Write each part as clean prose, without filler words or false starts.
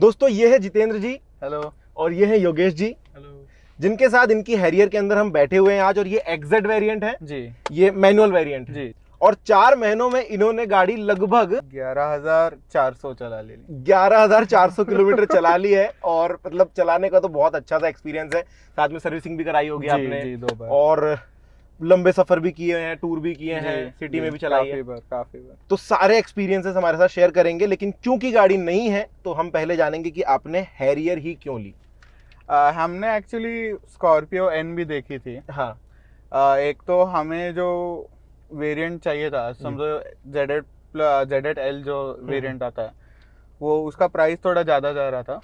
दोस्तों ये है जितेंद्र जी, हेलो, और ये है योगेश जी, हेलो जिनके साथ इनकी हैरियर के अंदर हम बैठे हुए हैं आज। और ये एक्जेड वेरिएंट है जी, ये मैनुअल वेरिएंट है जी। और 4 महीनों में इन्होंने गाड़ी लगभग 11,400 चला ले ली। 11,400 किलोमीटर चला ली है। और मतलब चलाने का तो बहुत अच्छा सा एक्सपीरियंस है। साथ में सर्विसिंग भी कराई होगी आपने। जी 2 बार। और लंबे सफर भी किए हैं, टूर भी किए हैं, सिटी में भी चलाई है। काफी बार। तो सारे एक्सपीरियंसेस हमारे साथ शेयर करेंगे, लेकिन क्योंकि गाड़ी नहीं है तो हम पहले जानेंगे कि आपने हैरियर ही क्यों ली। हमने एक्चुअली स्कॉर्पियो एन भी देखी थी। हाँ। एक तो हमें जो वेरिएंट चाहिए था, समझो ZL जो वेरिएंट आता है, वो उसका प्राइस थोड़ा ज़्यादा जा रहा था।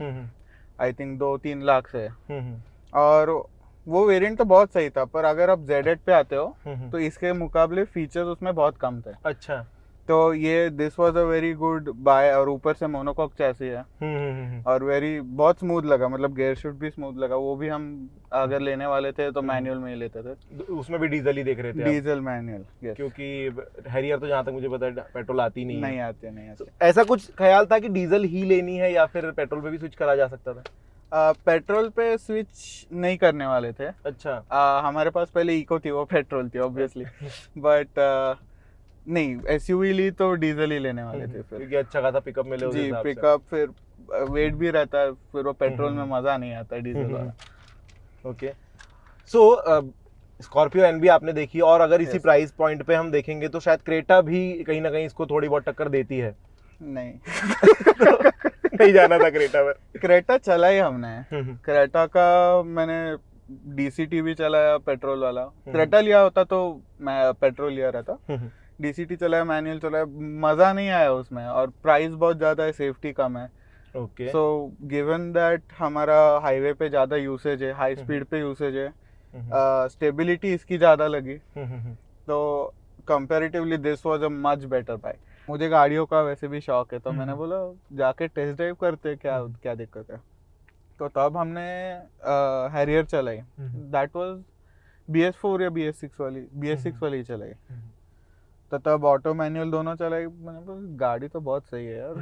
आई थिंक 2-3 लाख से। और वो वेरिएंट तो बहुत सही था, पर अगर आप Z8 पे आते हो तो इसके मुकाबले फीचर्स उसमें बहुत कम थे। अच्छा। तो ये this was a very good bye. और ऊपर से मोनोकॉक चैसी है और बहुत स्मूथ लगा, मतलब गियर शिफ्ट भी स्मूथ लगा। वो भी हम अगर लेने वाले थे तो मैनुअल में ही लेते थे। उसमें भी डीजल ही देख रहे थे डीजल मैनुअल, यस। क्योंकि हैरियर तो जहाँ तक मुझे पता है पेट्रोल आती नहीं नहीं है। आते। तो ऐसा कुछ ख्याल था कि डीजल ही लेनी है या फिर पेट्रोल पे भी स्विच करा जा सकता था? पेट्रोल पे स्विच नहीं करने वाले थे। अच्छा। हमारे पास पहले इको थी, वो पेट्रोल थी ऑब्वियसली। बट नहीं, एसयूवी ली तो डीजल ही लेने वाले थे फिर, क्योंकि अच्छा खासा पिकअप मिले उस जी। हिसाब से। पिकअप, फिर वेट भी रहता है, फिर वो पेट्रोल में मजा नहीं आता डीजल वाला। ओके। सो स्कॉर्पियो एन भी आपने देखी, और अगर इसी Yes. प्राइस पॉइंट पे हम देखेंगे तो शायद क्रेटा भी कहीं ना कहीं इसको थोड़ी बहुत टक्कर देती है। नहीं। नहीं जाना था क्रेटा पर। क्रेटा चला ही हमने। क्रेटा का मैंने डीसीटी भी चलाया, पेट्रोल वाला। क्रेटा लिया होता तो मैं पेट्रोल लिया रहता। डीसीटी चलाया, मैनुअल चलाया, मजा नहीं आया उसमें। और प्राइस बहुत ज्यादा है, सेफ्टी कम है। ओके। सो गिवन दैट हमारा हाईवे पे ज्यादा यूसेज है, हाई स्पीड पे यूसेज है, स्टेबिलिटी इसकी ज्यादा लगी, तो comparatively this was a much better bike. मुझे गाड़ियों का वैसे भी शौक है, तो मैंने बोला जाके टेस्ट ड्राइव करते, क्या दिक्कत है। तो तब हमने हैरियर चलाई। दैट वाज BS4 या BS6 वाली ही चलाई। तो तब ऑटो मैनुअल दोनों चलाई। मैंने बोला गाड़ी तो बहुत सही है यार।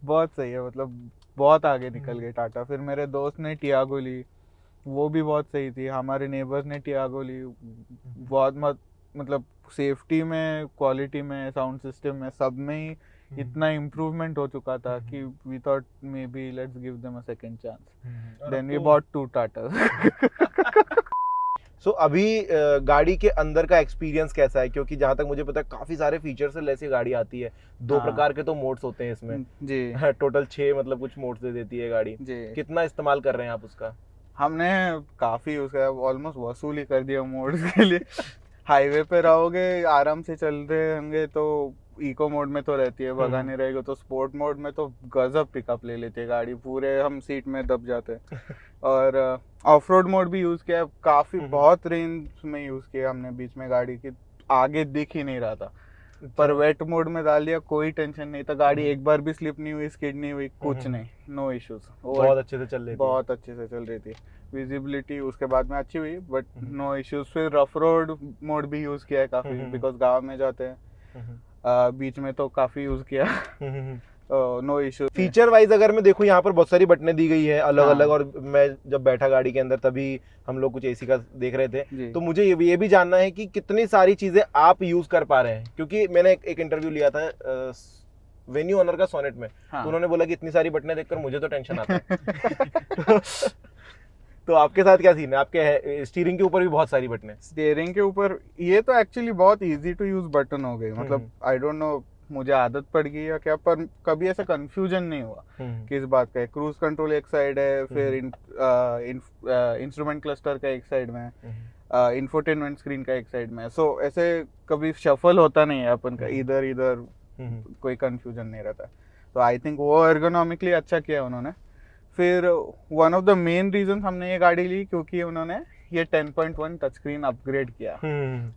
बहुत सही है, मतलब बहुत आगे निकल गई टाटा। फिर मेरे दोस्त ने टियागो ली, वो भी बहुत सही थी। हमारे नेबर्स ने टियागो ली, बहुत मतलब सेफ्टी में, क्वालिटी में, साउंड सिस्टम में, सब में ही इतना इम्प्रूवमेंट हो चुका था कि we thought maybe let's give them a second chance. Then we bought 2 Tata. So अभी गाड़ी के अंदर का एक्सपीरियंस कैसा है? क्योंकि जहां तक मुझे पता है काफी सारे फीचर्स से ऐसी गाड़ी आती है। 2 प्रकार के तो मोड्स होते हैं इसमें जी। टोटल 6 मतलब कुछ मोड्स दे देती है गाड़ी जी। कितना इस्तेमाल कर रहे हैं आप उसका? हमने काफी उसका ऑलमोस्ट वसूल ही कर दिया मोड्स के लिए। हाईवे पे रहोगे, आराम से चल रहे होंगे तो इको मोड में तो रहती है, भगाने रहेगा तो स्पोर्ट मोड में तो गजब पिकअप ले लेती है गाड़ी, पूरे हम सीट में दब जाते हैं। और ऑफ रोड मोड भी यूज किया, काफी बहुत रेंज में यूज किया हमने बीच में गाड़ी की, आगे दिख ही नहीं रहा था। पर वेट मोड में डाल दिया, कोई टेंशन नहीं था। गाड़ी एक बार भी स्लिप नहीं हुई, स्किड नहीं हुई, कुछ नहीं, नो इश्यूज। बहुत अच्छे से चल रही थी। बहुत अच्छे से चल रही थी। विजिबिलिटी उसके बाद में अच्छी हुई, बट नो इश्यूज। फिर रफ रोड मोड भी यूज किया है काफी, बिकॉज गांव में जाते हैं। बीच में तो काफी यूज किया। No issue. फीचर वाइज अगर मैं देखूं, यहाँ पर बहुत सारी बटनें दी गई है अलग अलग। और मैं जब बैठा गाड़ी के अंदर तभी हम लोग कुछ एसी का देख रहे थे, तो मुझे ये भी जानना है कि कितनी सारी चीजें आप यूज कर पा रहे हैं। क्योंकि मैंने एक इंटरव्यू लिया था वेन्यू ऑनर का सोनेट में, तो उन्होंने बोला कि इतनी सारी बटनें देखकर मुझे तो टेंशन आता है। तो आपके साथ क्या सीन है? आपके स्टीयरिंग के ऊपर भी बहुत सारी बटनें। स्टीयरिंग के ऊपर ये तो एक्चुअली बहुत इजी टू यूज बटन हो गए। मतलब आई डोंट नो, मुझे आदत पड़ गई या क्या, पर कभी ऐसा कंफ्यूजन नहीं हुआ किस बात का है। क्रूज कंट्रोल एक साइड है, फिर इंस्ट्रूमेंट क्लस्टर का एक साइड में, इंफोटेनमेंट स्क्रीन का एक साइड में। सो ऐसे कभी शफल होता नहीं है अपन का, इधर इधर कोई कंफ्यूजन नहीं रहता। तो आई थिंक वो एर्गोनॉमिकली अच्छा किया उन्होंने। फिर one of the main reason हमने ये गाड़ी ली क्योंकि उन्होंने ये 10.1 टच स्क्रीन अपग्रेड किया।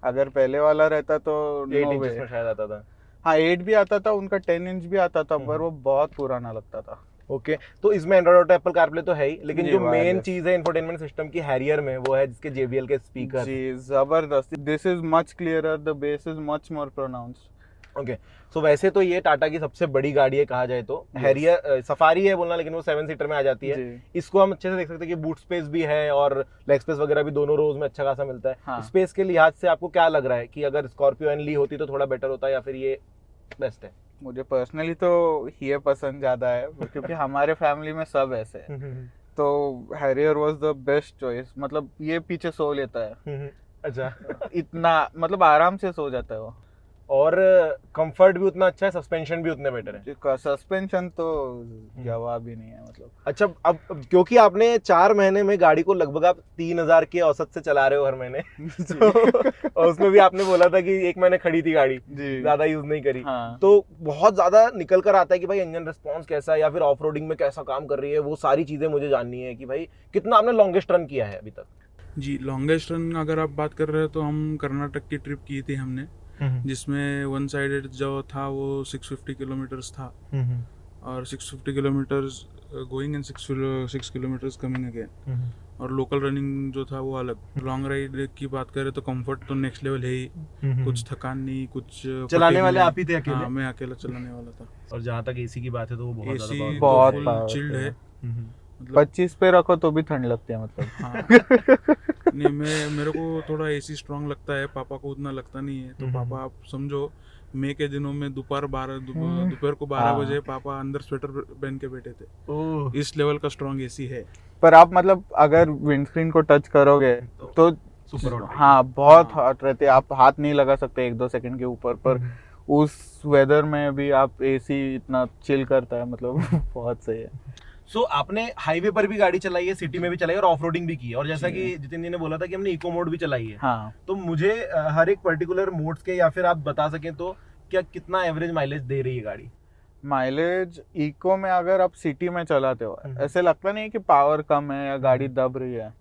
अगर पहले वाला रहता तो 8 इंच में शायद आता था। हाँ 8 भी आता था उनका, 10 इंच भी आता था, पर वो बहुत पुराना लगता था। ओके। तो इसमें एंड्रॉइड ऑटो, एप्पल कारप्ले तो है ही, लेकिन जो मेन चीज है इंफोटेनमेंट सिस्टम की हैरियर में, वो है जिसके JBL के स्पीकर। जी जबरदस्त। This is much clearer, the base is much more pronounced. Okay so वैसे तो ये टाटा की सबसे बड़ी गाड़ी है कहा जाए तो, हैरियर सफारी है बोलना, लेकिन वो 7 सीटर में आ जाती है। इसको हम अच्छे से देख सकते हैं कि बूट स्पेस भी है और लेग स्पेस वगैरह भी दोनों रोज में अच्छा खासा मिलता है। हाँ। स्पेस के लिहाज से आपको क्या लग रहा है कि अगर स्कॉर्पियो एन ली होती तो थोड़ा बेटर होता या फिर ये बेस्ट है? मुझे पर्सनली तो ये पसंद ज्यादा है क्योंकि हमारे फैमिली में सब ऐसे है, तो Harrier was the best choice. मतलब ये पीछे सो लेता है अच्छा इतना, मतलब आराम से सो जाता है वो, और कंफर्ट भी उतना अच्छा है, सस्पेंशन भी उतने बेटर है। सस्पेंशन तो जवाब ही नहीं है मतलब। अच्छा अब क्योंकि आपने 4 महीने में गाड़ी को लगभग आप 3000 के औसत से चला रहे हो हर महीने तो, और उसमें भी आपने बोला था कि 1 महीने खड़ी थी गाड़ी, ज्यादा यूज नहीं करी। हाँ। तो बहुत ज्यादा निकल कर आता है कि भाई इंजन रिस्पॉन्स कैसा है या फिर ऑफ रोडिंग में कैसा काम कर रही है, वो सारी चीजें मुझे जाननी है कि भाई कितना आपने लॉन्गेस्ट रन किया है अभी तक? जी, लॉन्गेस्ट रन अगर आप बात कर रहे हो तो हम कर्नाटक की ट्रिप की थी हमने, जिसमें वन साइडेड जो था वो 650 किलोमीटर्स था, और 650 kilometres going and 6 kilometres coming again, और लोकल रनिंग जो था वो अलग। लॉन्ग राइड की बात करें तो कंफर्ट तो नेक्स्ट लेवल है ही, कुछ थकान नहीं, कुछ चलाने वाले आप ही थे अकेले? हाँ, मैं अकेला चलाने वाला था। और जहाँ तक एसी की बात है तो वो बहुत एसी ज्यादा बहुत फुल चिल्ड है, मतलब 25 पे रखो तो भी ठंड लगती है मतलब। हाँ। नहीं, मेरे को थोड़ा एसी स्ट्रांग लगता है, पापा को उतना लगता नहीं है। तो पापा आप समझो मई के दिनों में दोपहर को 12 बजे पापा अंदर स्वेटर पहन के बैठे थे। इस लेवल का स्ट्रांग एसी है। पर आप मतलब अगर विंडस्क्रीन को टच करोगे तो सुपर हॉट। हाँ, बहुत हॉट रहती है, आप हाथ नहीं लगा सकते 1-2 सेकंड के ऊपर। पर उस वेदर में भी आप एसी इतना चिल करता है, मतलब बहुत सही है। सो आपने हाईवे पर भी गाड़ी चलाई है, सिटी में भी चलाई है और ऑफ रोडिंग भी की है, और जैसा कि जितिन जी ने बोला था कि हमने इको मोड भी चलाई है। हाँ। तो मुझे हर एक पर्टिकुलर मोड्स के या फिर आप बता सकें तो क्या कितना एवरेज माइलेज दे रही है गाड़ी? माइलेज इको में अगर आप सिटी में चलाते हो ऐसे लगता नहीं कि पावर कम है या गाड़ी दब रही है,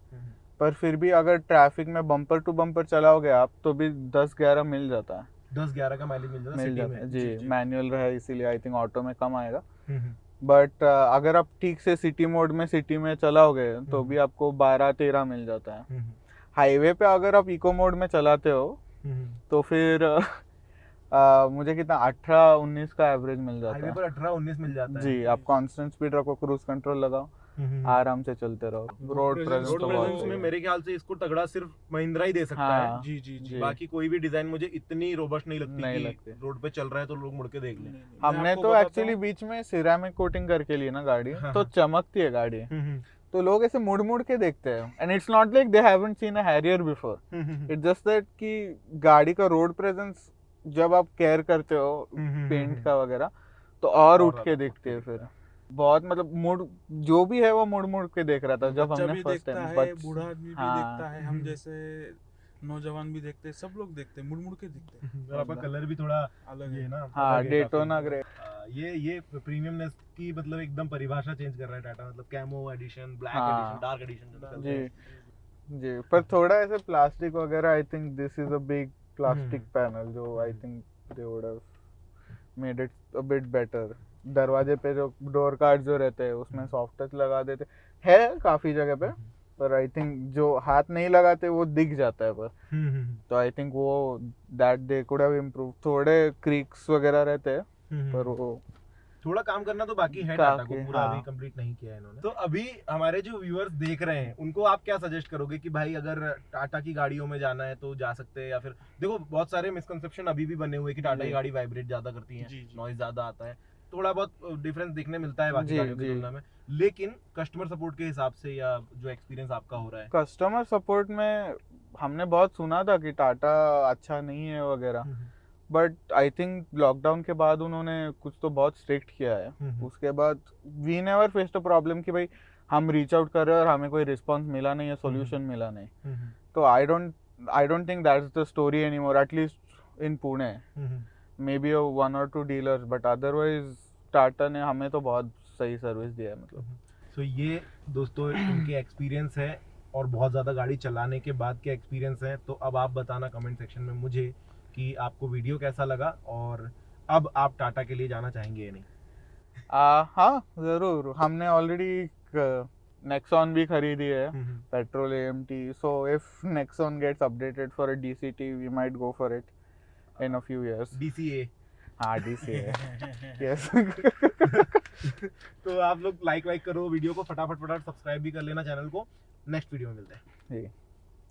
पर फिर भी अगर ट्रैफिक में बम्पर टू बम्पर चलाओगे आप तो भी 10-11 मिल जाता है। 10-11 का माइलेज मिल जाता है सिटी में? जी, मैनुअल रहा इसीलिए आई थिंक ऑटो में कम आएगा। बट अगर आप ठीक से सिटी मोड में सिटी में चलाओगे तो भी आपको 12-13 मिल जाता है। हाईवे पे अगर आप इको मोड में चलाते हो तो फिर मुझे कितना 18-19 का एवरेज मिल जाता है। हाईवे पर 18-19 मिल जाता है जी, आप कांस्टेंट स्पीड रखो, क्रूज कंट्रोल लगाओ, आराम से चलते रहो। रोड प्रेजेंस में मेरे ख्याल से इसको तगड़ा सिर्फ महिंद्रा ही दे सकता है। जी जी जी। बाकी कोई भी डिजाइन मुझे इतनी रोबस्ट नहीं लगती कि रोड पे चल रहा है तो लोग मुड़ के देख लें। हमने तो एक्चुअली बीच में सिरेमिक कोटिंग करके ली ना गाड़ी, तो चमकती है गाड़ी, तो लोग ऐसे मुड़ मुड़ के देखते हैं। And it's not like they haven't seen a Harrier before, it's just that कि गाड़ी का रोड प्रेजेंस जब आप केयर करते हो पेंट का वगैरह तो और उठ के देखते हैं। फिर बहुत मतलब मुड़ जो भी है वो मुड़ मुड़ के देख रहा था जब हमने फर्स्ट टाइम। बूढ़ा आदमी भी देखता है, हम जैसे नौजवान भी देखते हैं, सब लोग देखते हैं, मुड़ मुड़ के देखते हैं। और आपका कलर भी थोड़ा अलग है ना? हाँ, डेटोना ग्रे। ये प्रीमियमनेस की मतलब एकदम परिभाषा चेंज कर रहा है टाटा, मतलब camo edition, black edition, dark edition. जी जी, पर थोड़ा ऐसे प्लास्टिक वगैरह, I think this is a big plastic panel जो I think they would have made it a bit better. दरवाजे पे जो डोर कार्ड जो रहते हैं उसमें सॉफ्ट टच लगा देते है काफी जगह पे, पर आई थिंक जो हाथ नहीं लगाते वो दिख जाता है। पर तो आई थिंक वो that they could have improve. थोड़े क्रीक्स वगैरह रहते हैं पर वो थोड़ा काम करना तो बाकी है टाटा को, पूरा हाँ। अभी कंप्लीट नहीं किया है इन्होंने। तो अभी हमारे जो व्यूअर्स देख रहे हैं उनको आप क्या सजेस्ट करोगे कि भाई अगर टाटा की गाड़ियों में जाना है तो जा सकते हैं, या फिर देखो बहुत सारे मिसकंसेप्शन अभी भी बने हुए कि टाटा की गाड़ी वाइब्रेट ज्यादा करती है, नॉइज ज्यादा आता है, थोड़ा बहुत डिफरेंस दिखने मिलता है बाकी गाड़ियों की तुलना में, लेकिन कस्टमर सपोर्ट के हिसाब से या जो एक्सपीरियंस आपका हो रहा है? कस्टमर सपोर्ट में हमने बहुत सुना था कि टाटा अच्छा नहीं है वगैरह, बट आई थिंक लॉकडाउन के बाद उन्होंने कुछ तो बहुत स्ट्रिक्ट किया है। उसके बाद we never faced a problem कि भाई हम रीच आउट कर रहे हैं और हमें कोई रिस्पांस मिला नहीं है, सॉल्यूशन मिला नहीं। तो I don't think that's the story anymore, at least in Pune. May be 1 or 2 dealers, but otherwise Tata ने हमें तो बहुत सही सर्विस दिया है मतलब। सो ये दोस्तों इनके एक्सपीरियंस है और बहुत ज़्यादा गाड़ी चलाने के बाद के एक्सपीरियंस है। तो अब आप बताना कमेंट सेक्शन में मुझे कि आपको वीडियो कैसा लगा और अब आप टाटा के लिए जाना चाहेंगे या नहीं? हाँ ज़रूर, हमने ऑलरेडी नेक्सॉन भी खरीदी है, petrol AMT, so if Nexon gets updated for a DCT we might go for it in a few years. DCA हाँ DC है यस तो आप लोग लाइक करो वीडियो को, फटाफट सब्सक्राइब भी कर लेना चैनल को। नेक्स्ट वीडियो में मिलते हैं।